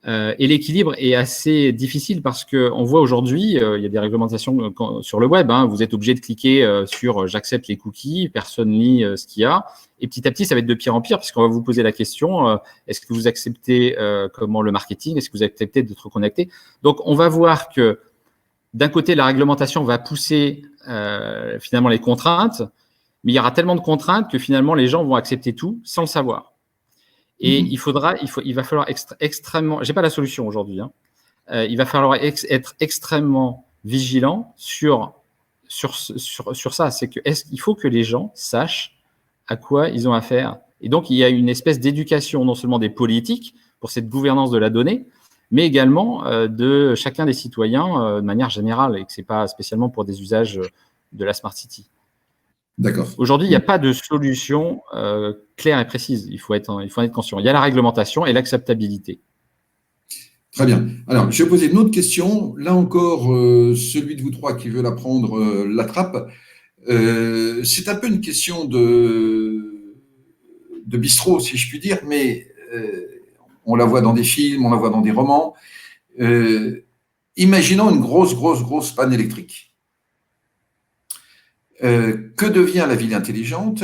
Et l'équilibre est assez difficile parce qu'on voit aujourd'hui, il y a des réglementations sur le web, vous êtes obligé de cliquer sur « j'accepte les cookies », personne ne lit ce qu'il y a, et petit à petit, ça va être de pire en pire puisqu'on va vous poser la question est-ce que vous acceptez le marketing, est-ce que vous acceptez d'être connecté? Donc, on va voir que d'un côté, la réglementation va pousser finalement les contraintes, mais il y aura tellement de contraintes que finalement, les gens vont accepter tout sans le savoir. Et il va falloir extrêmement… J'ai pas la solution aujourd'hui. Il va falloir être extrêmement vigilant sur ça. C'est que il faut que les gens sachent à quoi ils ont affaire. Et donc, il y a une espèce d'éducation non seulement des politiques pour cette gouvernance de la donnée, mais également de chacun des citoyens de manière générale, et que c'est pas spécialement pour des usages de la Smart City. D'accord. Aujourd'hui, il n'y a pas de solution claire et précise. Il faut en être conscient. Il y a la réglementation et l'acceptabilité. Très bien. Alors, je vais poser une autre question. Là encore, celui de vous trois qui veut la prendre l'attrape. C'est un peu une question de bistrot, si je puis dire, mais on la voit dans des films, on la voit dans des romans. Imaginons une grosse panne électrique. Que devient la ville intelligente?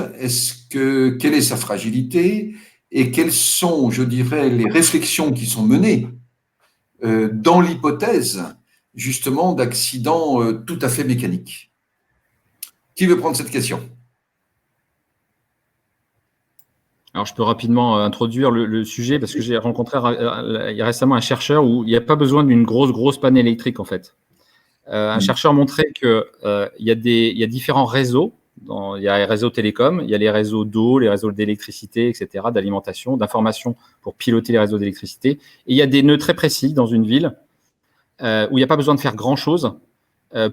Quelle est sa fragilité et quelles sont, je dirais, les réflexions qui sont menées dans l'hypothèse justement d'accidents tout à fait mécaniques? Qui veut prendre cette question? Alors, je peux rapidement introduire le sujet parce que j'ai rencontré récemment un chercheur où il n'y a pas besoin d'une grosse panne électrique en fait. Un chercheur montrait qu'il y a différents réseaux. Il y a les réseaux télécoms, il y a les réseaux d'eau, les réseaux d'électricité, etc., d'alimentation, d'information pour piloter les réseaux d'électricité. Et il y a des nœuds très précis dans une ville où il n'y a pas besoin de faire grand-chose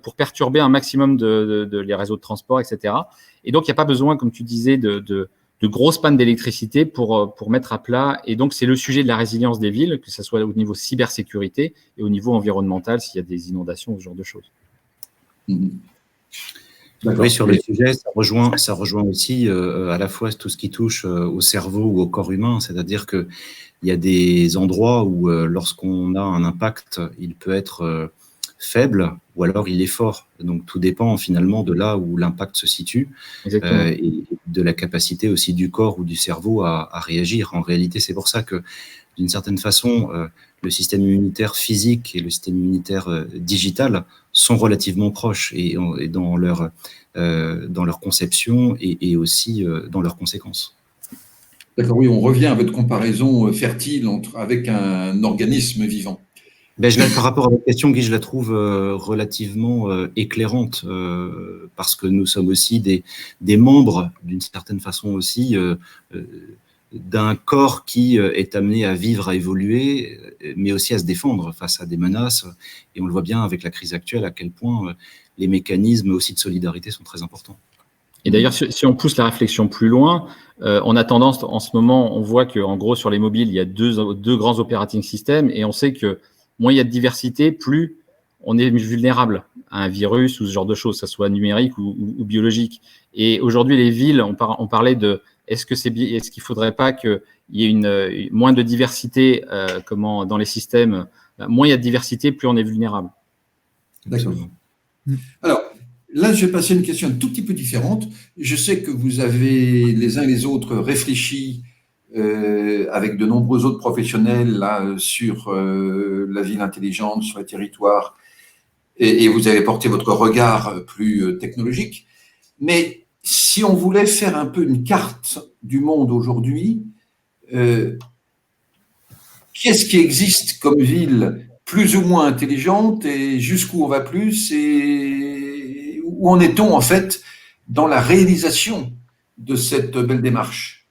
pour perturber un maximum les réseaux de transport, etc. Et donc, il n'y a pas besoin, comme tu disais, de grosses pannes d'électricité pour mettre à plat. Et donc, c'est le sujet de la résilience des villes, que ce soit au niveau cybersécurité et au niveau environnemental, s'il y a des inondations, ce genre de choses. Oui, sur le sujet, ça rejoint aussi à la fois tout ce qui touche au cerveau ou au corps humain, c'est-à-dire que il y a des endroits où lorsqu'on a un impact, il peut être faible ou alors il est fort. Donc tout dépend finalement de là où l'impact se situe et de la capacité aussi du corps ou du cerveau à réagir. En réalité, c'est pour ça que d'une certaine façon, le système immunitaire physique et le système immunitaire digital sont relativement proches et dans leur conception et aussi dans leurs conséquences. D'accord, oui, on revient à votre comparaison fertile avec un organisme vivant. Par rapport à votre question, Guy, je la trouve relativement éclairante parce que nous sommes aussi des membres, d'une certaine façon aussi, d'un corps qui est amené à vivre, à évoluer, mais aussi à se défendre face à des menaces. Et on le voit bien avec la crise actuelle, à quel point les mécanismes aussi de solidarité sont très importants. Et d'ailleurs, si on pousse la réflexion plus loin, on a tendance, en ce moment, on voit qu'en gros, sur les mobiles, il y a deux grands operating systems, et on sait que moins il y a de diversité, plus on est vulnérable à un virus ou ce genre de choses, que ce soit numérique ou biologique. Et aujourd'hui, les villes, on parlait de est-ce qu'il ne faudrait pas qu'il y ait moins de diversité dans les systèmes. Moins il y a de diversité, plus on est vulnérable. D'accord. Alors, là, je vais passer à une question un tout petit peu différente. Je sais que vous avez les uns et les autres réfléchi avec de nombreux autres professionnels là, sur la ville intelligente, sur les territoires, et vous avez porté votre regard plus technologique. Mais si on voulait faire un peu une carte du monde aujourd'hui, qu'est-ce qui existe comme ville plus ou moins intelligente et jusqu'où on va plus et où en est-on en fait dans la réalisation de cette belle démarche?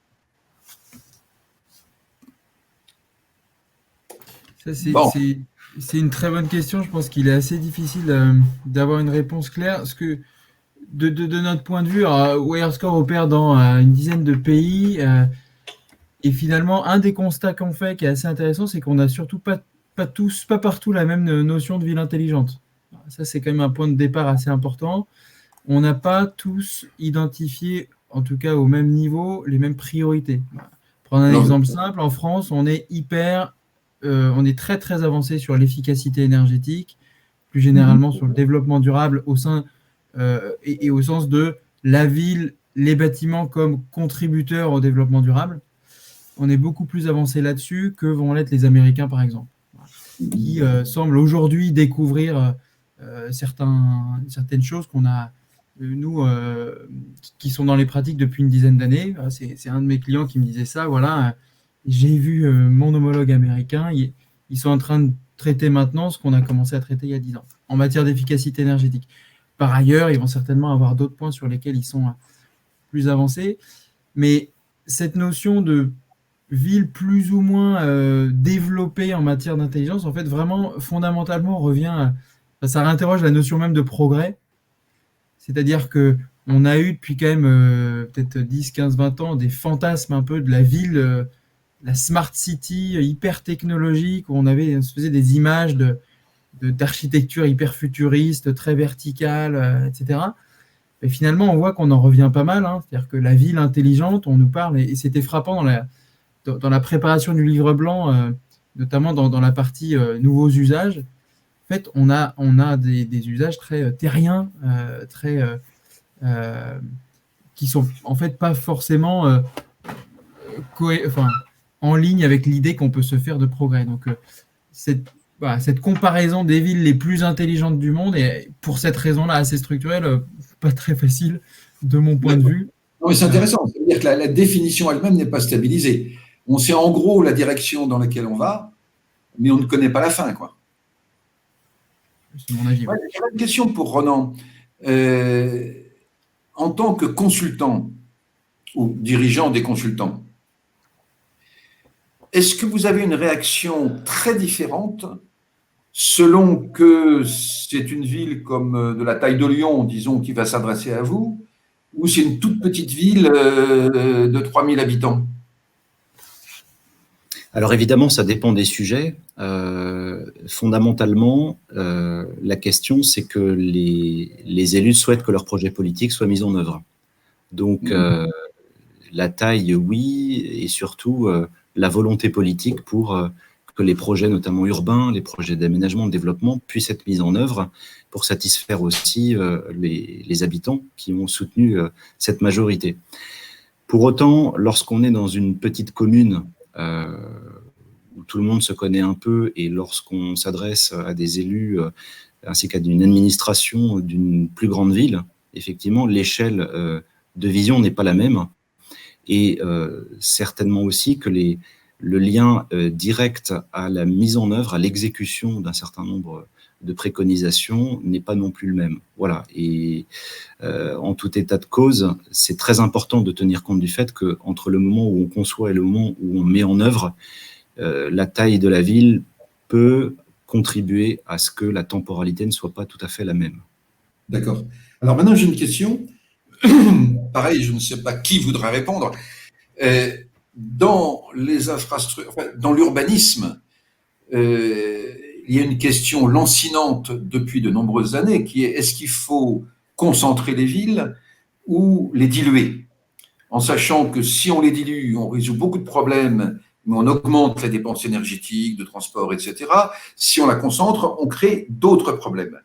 Ça, c'est une très bonne question. Je pense qu'il est assez difficile d'avoir une réponse claire. Parce que de notre point de vue, Wirescore opère dans une dizaine de pays. Et finalement, un des constats qu'on fait qui est assez intéressant, c'est qu'on n'a surtout pas partout la même notion de ville intelligente. Ça, c'est quand même un point de départ assez important. On n'a pas tous identifié, en tout cas au même niveau, les mêmes priorités. Prendre un exemple simple, en France, on est très très avancé sur l'efficacité énergétique, plus généralement sur le développement durable au sein et au sens de la ville, les bâtiments comme contributeurs au développement durable. On est beaucoup plus avancé là-dessus que vont l'être les Américains, par exemple, qui semblent aujourd'hui découvrir certaines choses qu'on a, nous, qui sont dans les pratiques depuis une dizaine d'années. C'est un de mes clients qui me disait ça. Voilà, j'ai vu mon homologue américain, ils sont en train de traiter maintenant ce qu'on a commencé à traiter il y a 10 ans, en matière d'efficacité énergétique. Par ailleurs, ils vont certainement avoir d'autres points sur lesquels ils sont plus avancés. Mais cette notion de ville plus ou moins développée en matière d'intelligence, en fait, vraiment, fondamentalement, ça réinterroge la notion même de progrès. C'est-à-dire qu'on a eu depuis quand même peut-être 10, 15, 20 ans des fantasmes un peu de la ville, la smart city hyper technologique, où on se faisait des images d'architecture hyper futuriste, très verticale, etc. Et finalement, on voit qu'on en revient pas mal. C'est-à-dire que la ville intelligente, on nous parle, et c'était frappant dans la préparation du livre blanc, notamment dans la partie nouveaux usages. En fait, on a des usages très terriens, qui sont en fait pas forcément en ligne avec l'idée qu'on peut se faire de progrès. Donc, cette comparaison des villes les plus intelligentes du monde est, pour cette raison-là, assez structurelle, pas très facile de mon point de vue. Non, mais c'est intéressant. C'est-à-dire que la définition elle-même n'est pas stabilisée. On sait en gros la direction dans laquelle on va, mais on ne connaît pas la fin, quoi. C'est mon avis. Ouais, j'avais une question pour Ronan. En tant que consultant ou dirigeant des consultants, est-ce que vous avez une réaction très différente selon que c'est une ville comme de la taille de Lyon, disons, qui va s'adresser à vous, ou c'est une toute petite ville de 3000 habitants? Alors évidemment, ça dépend des sujets. fondamentalement, la question, c'est que les élus souhaitent que leur projet politique soit mis en œuvre. Donc, la taille, oui, et surtout la volonté politique pour que les projets, notamment urbains, les projets d'aménagement, de développement, puissent être mis en œuvre pour satisfaire aussi les habitants qui ont soutenu cette majorité. Pour autant, lorsqu'on est dans une petite commune où tout le monde se connaît un peu et lorsqu'on s'adresse à des élus ainsi qu'à une administration d'une plus grande ville, effectivement, l'échelle de vision n'est pas la même. Et certainement aussi que le lien direct à la mise en œuvre, à l'exécution d'un certain nombre de préconisations n'est pas non plus le même. Voilà. Et en tout état de cause, c'est très important de tenir compte du fait qu'entre le moment où on conçoit et le moment où on met en œuvre, la taille de la ville peut contribuer à ce que la temporalité ne soit pas tout à fait la même. D'accord. Alors maintenant, j'ai une question. Pareil, je ne sais pas qui voudra répondre. Dans les infrastructures, dans l'urbanisme, il y a une question lancinante depuis de nombreuses années qui est: est-ce qu'il faut concentrer les villes ou les diluer? En sachant que si on les dilue, on résout beaucoup de problèmes, mais on augmente les dépenses énergétiques, de transport, etc. Si on la concentre, on crée d'autres problèmes.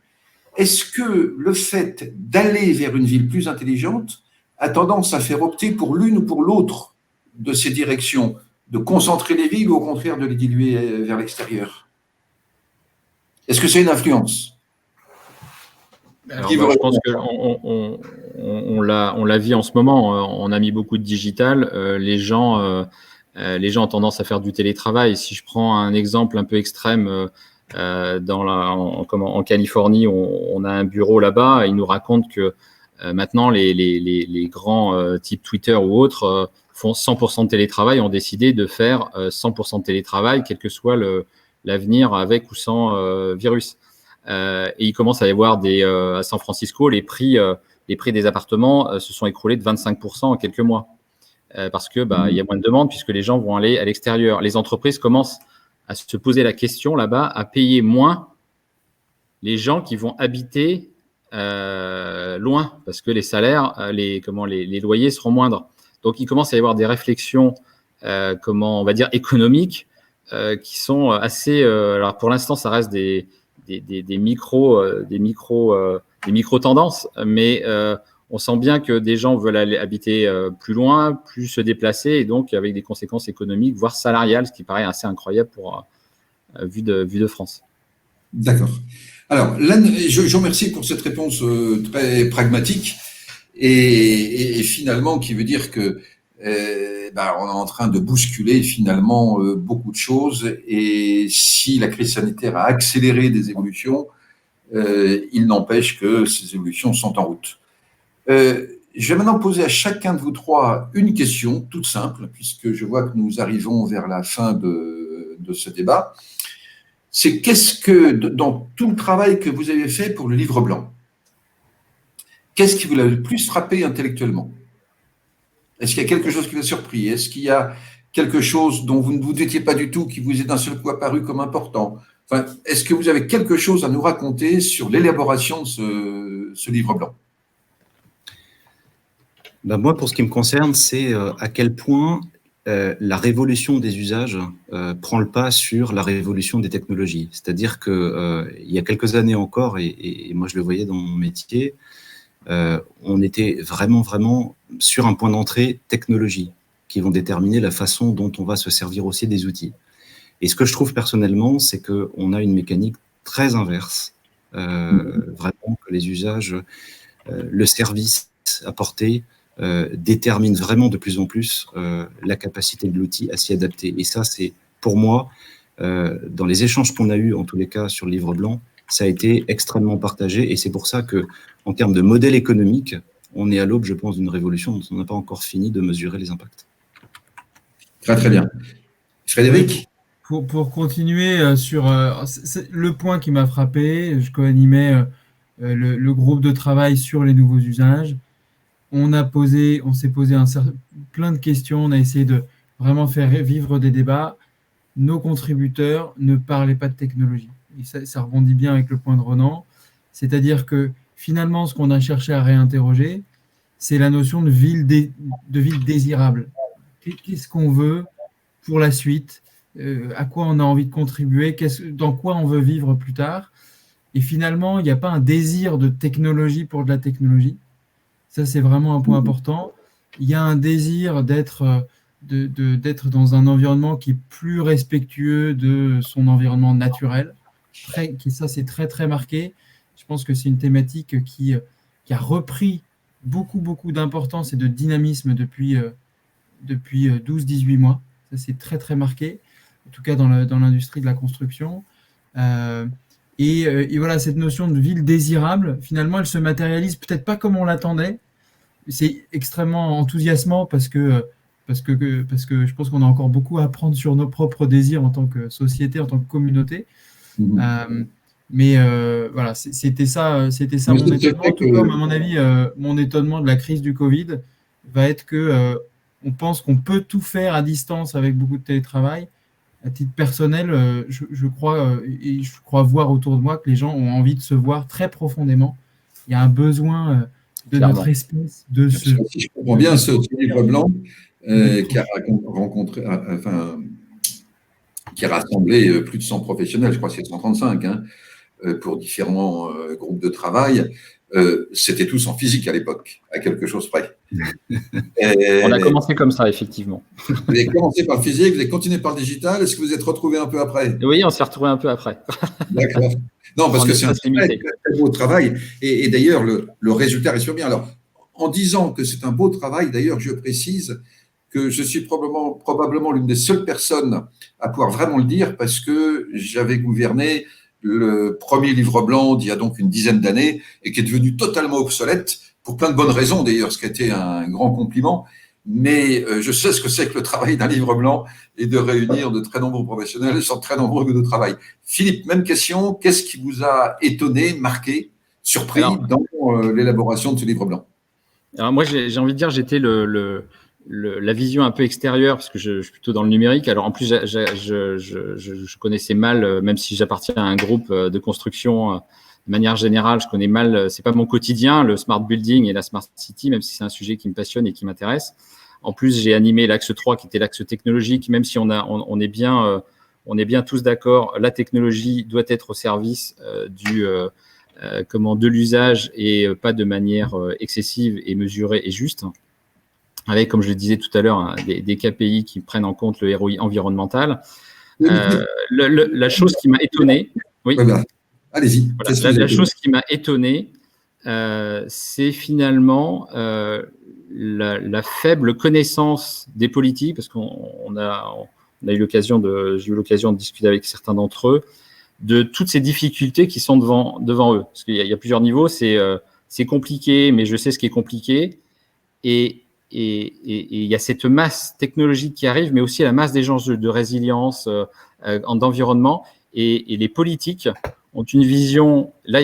Est-ce que le fait d'aller vers une ville plus intelligente a tendance à faire opter pour l'une ou pour l'autre de ces directions, de concentrer les villes ou au contraire de les diluer vers l'extérieur? Est-ce que c'est une influence? Alors, je pense qu'on l'a vu en ce moment. On a mis beaucoup de digital. Les gens ont tendance à faire du télétravail. Si je prends un exemple un peu extrême, en Californie, on a un bureau là-bas. Ils nous racontent que maintenant, les grands types Twitter ou autres font 100% de télétravail, ont décidé de faire 100% de télétravail, quel que soit l'avenir avec ou sans virus. Et il commence à y avoir à San Francisco, les prix des appartements se sont écroulés de 25% en quelques mois. Parce que il y a moins de demandes puisque les gens vont aller à l'extérieur. Les entreprises commencent à se poser la question là-bas, à payer moins les gens qui vont habiter loin, parce que les salaires, les loyers seront moindres. Donc, il commence à y avoir des réflexions, on va dire, économiques, qui sont assez. Alors, pour l'instant, ça reste des micro-tendances, mais on sent bien que des gens veulent aller habiter plus loin, plus se déplacer, et donc avec des conséquences économiques, voire salariales, ce qui paraît assez incroyable vu de France. D'accord. Alors, là, je vous remercie pour cette réponse très pragmatique et finalement qui veut dire que on est en train de bousculer finalement beaucoup de choses, et si la crise sanitaire a accéléré des évolutions, il n'empêche que ces évolutions sont en route. Je vais maintenant poser à chacun de vous trois une question toute simple, puisque je vois que nous arrivons vers la fin de ce débat. C'est qu'est-ce que, dans tout le travail que vous avez fait pour le livre blanc, qu'est-ce qui vous a le plus frappé intellectuellement? Est-ce qu'il y a quelque chose qui vous a surpris? Est-ce qu'il y a quelque chose dont vous ne vous doutiez pas du tout, qui vous est d'un seul coup apparu comme important? Enfin, est-ce que vous avez quelque chose à nous raconter sur l'élaboration de ce livre blanc? Moi, pour ce qui me concerne, c'est à quel point la révolution des usages prend le pas sur la révolution des technologies. C'est-à-dire qu'il y a quelques années encore, et moi je le voyais dans mon métier, on était vraiment sur un point d'entrée technologie qui vont déterminer la façon dont on va se servir aussi des outils. Et ce que je trouve personnellement, c'est qu'on a une mécanique très inverse, vraiment que les usages, le service apporté détermine vraiment de plus en plus la capacité de l'outil à s'y adapter. Et ça, c'est pour moi, dans les échanges qu'on a eus, en tous les cas sur le livre blanc, ça a été extrêmement partagé, et c'est pour ça que, en termes de modèle économique, on est à l'aube, je pense, d'une révolution dont on n'a pas encore fini de mesurer les impacts. Très bien. Frédéric? Pour continuer sur le point qui m'a frappé, je co-animais le groupe de travail sur les nouveaux usages. On s'est posé plein de questions, on a essayé de vraiment faire vivre des débats. Nos contributeurs ne parlaient pas de technologie. et ça rebondit bien avec le point de Ronan, c'est-à-dire que finalement, ce qu'on a cherché à réinterroger, c'est la notion de ville désirable. Qu'est-ce qu'on veut pour la suite, à quoi on a envie de contribuer, dans quoi on veut vivre plus tard. Et finalement, il n'y a pas un désir de technologie pour de la technologie. Ça, c'est vraiment un point important. Il y a un désir d'être dans un environnement qui est plus respectueux de son environnement naturel. Ça, c'est très, très marqué. Je pense que c'est une thématique qui a repris beaucoup, beaucoup d'importance et de dynamisme depuis 12-18 mois. Ça, c'est très, très marqué, en tout cas dans l'industrie de la construction. Et voilà, cette notion de ville désirable, finalement, elle se matérialise peut-être pas comme on l'attendait. C'est extrêmement enthousiasmant parce que je pense qu'on a encore beaucoup à apprendre sur nos propres désirs en tant que société, en tant que communauté. Mais voilà, c'était ça mon étonnement. Tout comme, à mon avis, mon étonnement de la crise du Covid va être que on pense qu'on peut tout faire à distance avec beaucoup de télétravail. À titre personnel, je crois voir autour de moi que les gens ont envie de se voir très profondément. Il y a un besoin de Clairement. notre espèce de se... Si je comprends bien, ce livre blanc qui a rassemblé plus de 100 professionnels, je crois que c'est 135, pour différents groupes de travail. C'était tous en physique à l'époque, à quelque chose près. On a commencé comme ça, effectivement. Vous avez commencé par le physique, vous avez continué par le digital. Est-ce que vous êtes retrouvé un peu après? Oui, on s'est retrouvé un peu après. D'accord. Non, parce que c'est un très beau travail. Et d'ailleurs, le résultat reste bien. Alors, en disant que c'est un beau travail, d'ailleurs, je précise que je suis probablement l'une des seules personnes à pouvoir vraiment le dire parce que j'avais gouverné le premier livre blanc d'il y a donc une dizaine d'années et qui est devenu totalement obsolète pour plein de bonnes raisons d'ailleurs, ce qui a été un grand compliment. Mais je sais ce que c'est que le travail d'un livre blanc et de réunir de très nombreux professionnels sur très nombreux groupes de travail. Philippe, même question, qu'est-ce qui vous a étonné, marqué, surpris dans l'élaboration de ce livre blanc? Alors moi, j'ai envie de dire, j'étais la vision un peu extérieure, parce que je suis plutôt dans le numérique. Alors en plus, je connaissais mal, même si j'appartiens à un groupe de construction, de manière générale, je connais mal, c'est pas mon quotidien, le smart building et la smart city, même si c'est un sujet qui me passionne et qui m'intéresse. En plus, j'ai animé l'axe 3, qui était l'axe technologique, même si on est bien tous d'accord, la technologie doit être au service de l'usage et pas de manière excessive et mesurée et juste. Avec, comme je le disais tout à l'heure, des KPI qui prennent en compte le ROI environnemental. La chose qui m'a étonné, oui. Allez-y. Voilà, la chose qui m'a étonné, c'est finalement la faible connaissance des politiques, parce qu'on a eu l'occasion j'ai eu l'occasion de discuter avec certains d'entre eux, de toutes ces difficultés qui sont devant eux. Parce qu'il y a plusieurs niveaux, c'est compliqué, mais je sais ce qui est compliqué. Et il y a cette masse technologique qui arrive, mais aussi la masse des gens de résilience, d'environnement. Et les politiques ont une vision, là,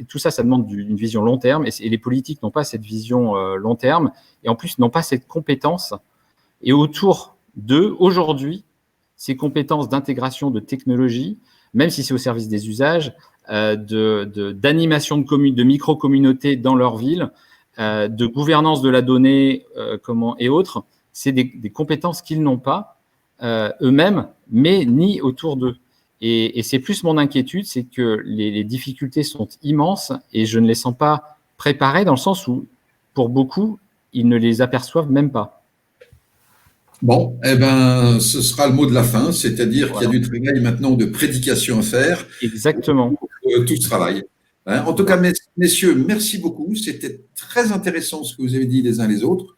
tout ça demande une vision long terme, et les politiques n'ont pas cette vision long terme, et en plus n'ont pas cette compétence. Et autour d'eux, aujourd'hui, ces compétences d'intégration de technologie, même si c'est au service des usages, d'animation de micro-communautés dans leur ville, de gouvernance de la donnée et autres, c'est des compétences qu'ils n'ont pas eux-mêmes, mais ni autour d'eux. Et c'est plus mon inquiétude, c'est que les difficultés sont immenses et je ne les sens pas préparées dans le sens où, pour beaucoup, ils ne les aperçoivent même pas. Bon, eh ben, ce sera le mot de la fin, c'est-à-dire qu'il y a du travail maintenant de prédication à faire. Exactement. Tout ce travail. En tout cas, messieurs, merci beaucoup. C'était très intéressant ce que vous avez dit les uns les autres.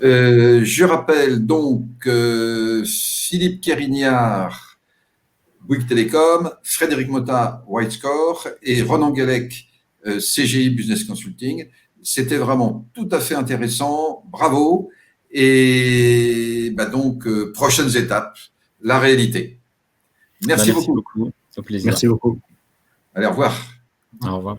Je rappelle donc Philippe Kérignard, Bouygues Télécom, Frédéric Motta, Whitescore et Ronan Guélec, CGI Business Consulting. C'était vraiment tout à fait intéressant. Bravo. Et donc, prochaines étapes, la réalité. Merci beaucoup. C'est un plaisir. Merci beaucoup. Allez, au revoir. Au revoir.